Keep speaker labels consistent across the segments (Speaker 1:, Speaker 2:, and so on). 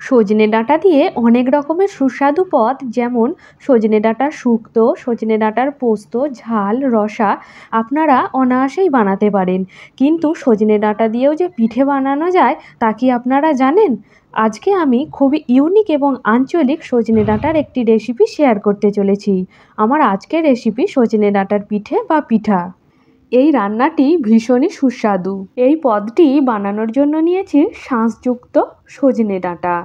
Speaker 1: সজনে ডাঁটা দিয়ে অনেক রকমের সুস্বাদু পদ যেমন সজনে ডাঁটার শুক্তো, সজনে ডাঁটার পোস্ত, ঝাল, রসা আপনারা অনায়াসেই বানাতে পারেন। কিন্তু সজনে ডাঁটা দিয়েও যে পিঠে বানানো যায় তা কি আপনারা জানেন? আজকে আমি খুবই ইউনিক এবং আঞ্চলিক সজনে ডাঁটার একটি রেসিপি শেয়ার করতে চলেছি। আমার আজকের রেসিপি সজনে ডাঁটার পিঠে বা পিঠা। এই রান্নাটি ভীষণই সুস্বাদু। এই পদটি বানানোর জন্য নিয়েছি শাঁসযুক্ত সজনে ডাঁটা।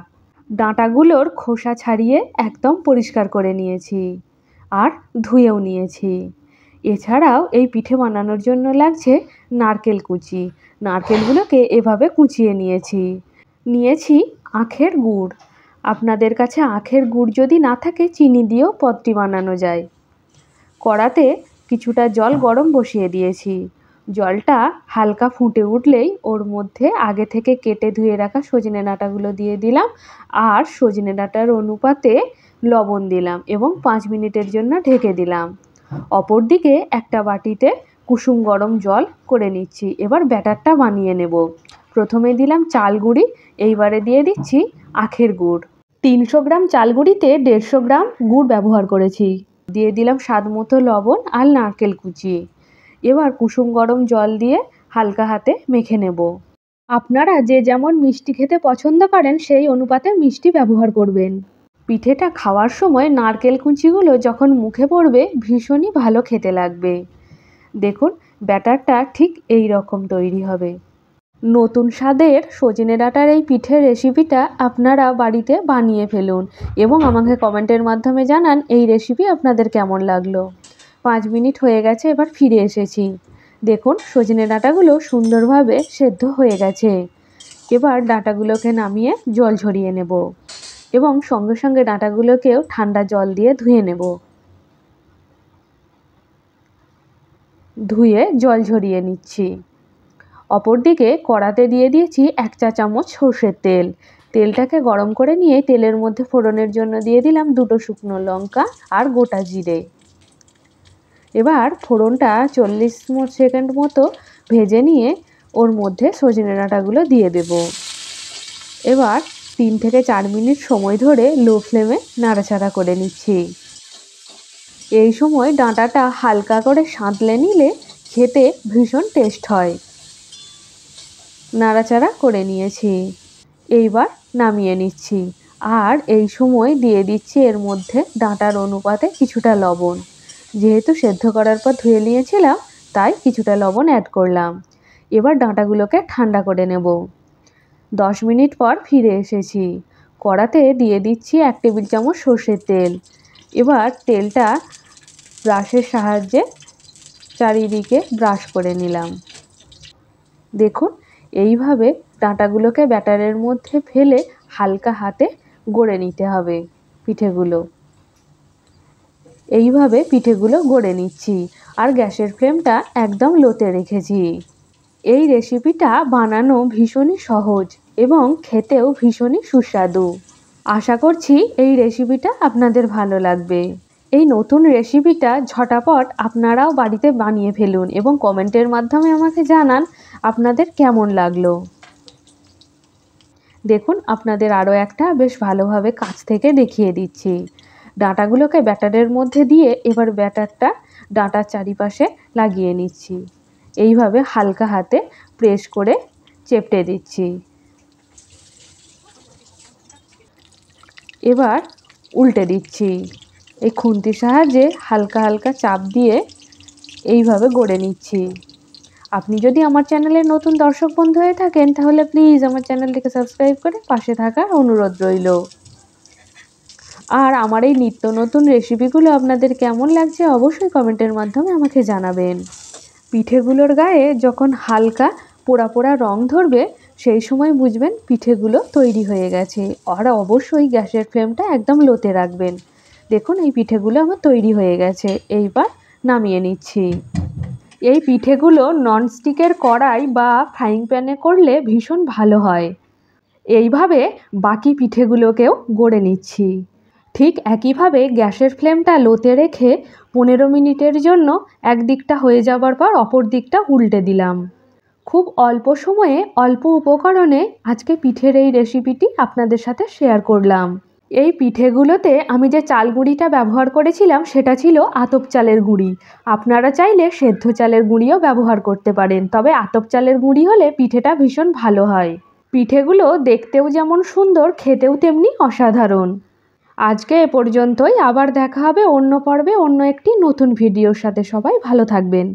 Speaker 1: ডাঁটাগুলোর খোসা ছাড়িয়ে একদম পরিষ্কার করে নিয়েছি আর ধুয়েও নিয়েছি। এছাড়াও এই পিঠে বানানোর জন্য লাগছে নারকেল কুচি। নারকেলগুলোকে এভাবে কুচিয়ে নিয়েছি আখের গুড়। আপনাদের কাছে আখের গুড় যদি না থাকে চিনি দিয়েও পদটি বানানো যায়। কড়াতে কিছুটা জল গরম বসিয়ে দিয়েছি। জলটা হালকা ফুটে উঠলেই ওর মধ্যে আগে থেকে কেটে ধুয়ে রাখা সজনে ডাঁটাগুলো দিয়ে দিলাম আর সজনে ডাঁটার অনুপাতে লবণ দিলাম এবং 5 মিনিটের জন্য ঢেকে দিলাম। অপরদিকে একটা বাটিতে কুসুম গরম জল করে নিচ্ছি। এবার ব্যাটারটা বানিয়ে নেব। প্রথমে দিলাম চাল গুঁড়ি, এইবারে দিয়ে দিচ্ছি আখের গুড়। 300 গ্রাম চাল গুঁড়িতে 150 গ্রাম গুড় ব্যবহার করেছি। দিয়ে দিলাম স্বাদ মতো লবণ আর নারকেল কুচি। এবার কুসুম গরম জল দিয়ে হালকা হাতে মেখে নেব। আপনারা যে যেমন মিষ্টি খেতে পছন্দ করেন সেই অনুপাতে মিষ্টি ব্যবহার করবেন। পিঠেটা খাওয়ার সময় নারকেল কুচিগুলো যখন মুখে পড়বে ভীষণই ভালো খেতে লাগবে। দেখুন ব্যাটারটা ঠিক এই রকম তৈরি হবে। নতুন স্বাদের সজনে ডাঁটার এই পিঠের রেসিপিটা আপনারা বাড়িতে বানিয়ে ফেলুন এবং আমাকে কমেন্টের মাধ্যমে জানান এই রেসিপি আপনাদের কেমন লাগলো। 5 মিনিট হয়ে গেছে, এবার ফিরে এসেছি। দেখুন সজনে ডাঁটাগুলো সুন্দরভাবে সেদ্ধ হয়ে গেছে। এবার ডাঁটাগুলোকে নামিয়ে জল ঝরিয়ে নেব এবং সঙ্গে সঙ্গে ডাঁটাগুলোকেও ঠান্ডা জল দিয়ে ধুয়ে নেব। ধুয়ে জল ঝরিয়ে নিচ্ছি। অপরদিকে কড়াতে দিয়ে দিয়েছি 1 চা চামচ সর্ষের তেল। তেলটাকে গরম করে নিয়ে তেলের মধ্যে ফোড়নের জন্য দিয়ে দিলাম 2টো শুকনো লঙ্কা আর গোটা জিরে। এবার ফোড়নটা 40 সেকেন্ড মতো ভেজে নিয়ে ওর মধ্যে সজনে ডাঁটাগুলো দিয়ে দেব। এবার 3 থেকে 4 মিনিট সময় ধরে লো ফ্লেমে নাড়াচাড়া করে নিচ্ছি। এই সময় ডাঁটাটা হালকা করে সাঁতলে নিলে খেতে ভীষণ টেস্ট হয়। নাড়াচাড়া করে নিয়েছি। এইবার নামিয়ে নিচ্ছি আর এই সময় দিয়ে দিচ্ছি এর মধ্যে ডাঁটার অনুপাতে কিছুটা লবণ। যেহেতু সেদ্ধ করার পর ধুয়ে নিয়েছিলাম তাই কিছুটা লবণ অ্যাড করলাম। এবার ডাঁটাগুলোকে ঠান্ডা করে নেব। 10 মিনিট পর ফিরে এসেছি। কড়াতে দিয়ে দিচ্ছি 1 টেবিল চামচ সর্ষের তেল। এবার তেলটা ব্রাশের সাহায্যে চারিদিকে ব্রাশ করে নিলাম। দেখুন এইভাবে ডাঁটাগুলোকে ব্যাটারের মধ্যে ফেলে হালকা হাতে গড়ে নিতে হবে পিঠেগুলো। এইভাবে পিঠেগুলো গড়ে নিচ্ছি আর গ্যাসের ফ্লেমটা একদম লোতে রেখেছি। এই রেসিপিটা বানানো ভীষণই সহজ এবং খেতেও ভীষণই সুস্বাদু। আশা করছি এই রেসিপিটা আপনাদের ভালো লাগবে। এই নতুন রেসিপিটা ঝটাপট আপনারাও বাড়িতে বানিয়ে ফেলুন এবং কমেন্টের মাধ্যমে আমাকে জানান আপনাদের কেমন লাগলো। দেখুন আপনাদের আরও একটা বেশ ভালোভাবে কাছ থেকে দেখিয়ে দিচ্ছি। ডাঁটাগুলোকে ব্যাটারের মধ্যে দিয়ে এবার ব্যাটারটা ডাঁটার চারিপাশে লাগিয়ে নিচ্ছি। এইভাবে হালকা হাতে প্রেস করে চেপটে দিচ্ছি। এবার উল্টে দিচ্ছি। এই খুন্তির সাহায্যে হালকা হালকা চাপ দিয়ে এইভাবে গড়ে নিচ্ছি। আপনি যদি আমার চ্যানেলের নতুন দর্শক বন্ধু হয়ে থাকেন তাহলে প্লিজ আমার চ্যানেলটিকে সাবস্ক্রাইব করে পাশে থাকার অনুরোধ রইল। আর আমার এই নিত্য নতুন রেসিপিগুলো আপনাদের কেমন লাগছে অবশ্যই কমেন্টের মাধ্যমে আমাকে জানাবেন। পিঠেগুলোর গায়ে যখন হালকা পোড়া পোড়া রং ধরবে সেই সময় বুঝবেন পিঠেগুলো তৈরি হয়ে গেছে। আর অবশ্যই গ্যাসের ফ্লেমটা একদম লোতে রাখবেন। দেখুন এই পিঠেগুলো আমার তৈরি হয়ে গেছে। এইবার নামিয়ে নিচ্ছি। এই পিঠেগুলো ননস্টিকের কড়াই বা ফ্রাইং প্যানে করলে ভীষণ ভালো হয়। এইভাবে বাকি পিঠেগুলোকেও গড়ে নিচ্ছি। ঠিক একইভাবে গ্যাসের ফ্লেমটা লোতে রেখে 15 মিনিটের জন্য এক দিকটা হয়ে যাবার পর অপর দিকটা উল্টে দিলাম। খুব অল্প সময়ে অল্প উপকরণে আজকে পিঠের এই রেসিপিটি আপনাদের সাথে শেয়ার করলাম। এই পিঠেগুলোতে আমি যে চাল গুঁড়িটা ব্যবহার করেছিলাম সেটা ছিল আতপ চালের গুঁড়ি। আপনারা চাইলে সেদ্ধ চালের গুঁড়িও ব্যবহার করতে পারেন, তবে আতপ চালের গুঁড়ি হলে পিঠেটা ভীষণ ভালো হয়। পিঠেগুলো দেখতেও যেমন সুন্দর, খেতেও তেমনি অসাধারণ। আজকে এ পর্যন্তই। আবার দেখা হবে অন্য পর্বে অন্য একটি নতুন ভিডিওর সাথে। সবাই ভালো থাকবেন।